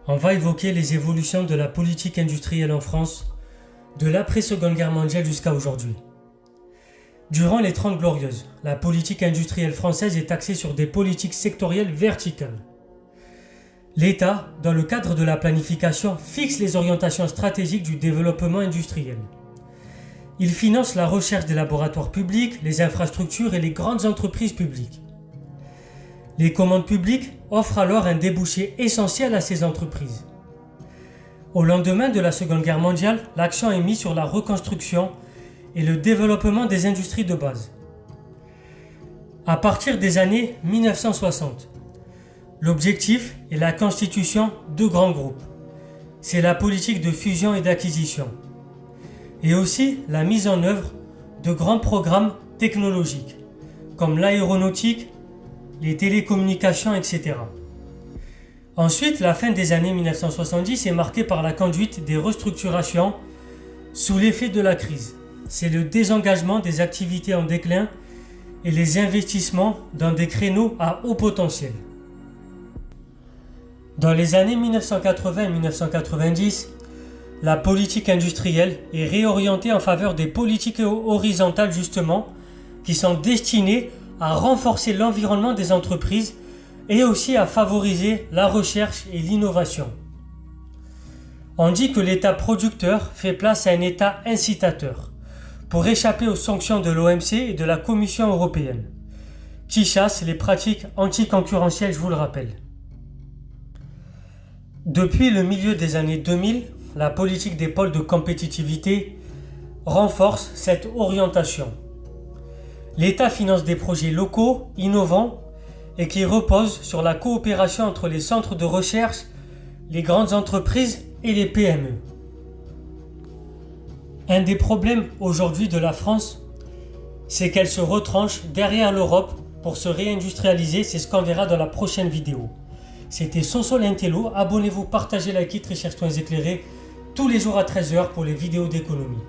on va évoquer les évolutions de la politique industrielle en France, de l'après-Seconde Guerre mondiale jusqu'à aujourd'hui. Durant les 30 Glorieuses, la politique industrielle française est axée sur des politiques sectorielles verticales. L'État, dans le cadre de la planification, fixe les orientations stratégiques du développement industriel. Il finance la recherche des laboratoires publics, les infrastructures et les grandes entreprises publiques. Les commandes publiques offrent alors un débouché essentiel à ces entreprises. Au lendemain de la Seconde Guerre mondiale, l'accent est mis sur la reconstruction et le développement des industries de base. À partir des années 1960, l'objectif est la constitution de grands groupes. C'est la politique de fusion et d'acquisition. Et aussi la mise en œuvre de grands programmes technologiques, comme l'aéronautique, les télécommunications, etc. Ensuite, la fin des années 1970 est marquée par la conduite des restructurations sous l'effet de la crise. C'est le désengagement des activités en déclin et les investissements dans des créneaux à haut potentiel. Dans les années 1980 et 1990, la politique industrielle est réorientée en faveur des politiques horizontales justement, qui sont destinées à renforcer l'environnement des entreprises et aussi à favoriser la recherche et l'innovation. On dit que l'État producteur fait place à un État incitateur pour échapper aux sanctions de l'OMC et de la Commission européenne, qui chassent les pratiques anticoncurrentielles, je vous le rappelle. Depuis le milieu des années 2000, la politique des pôles de compétitivité renforce cette orientation. L'État finance des projets locaux, innovants et qui reposent sur la coopération entre les centres de recherche, les grandes entreprises et les PME. Un des problèmes aujourd'hui de la France, c'est qu'elle se retranche derrière l'Europe pour se réindustrialiser, c'est ce qu'on verra dans la prochaine vidéo. C'était Soso l'Intello, abonnez-vous, partagez, likez, très chers soins éclairés, tous les jours à 13h pour les vidéos d'économie.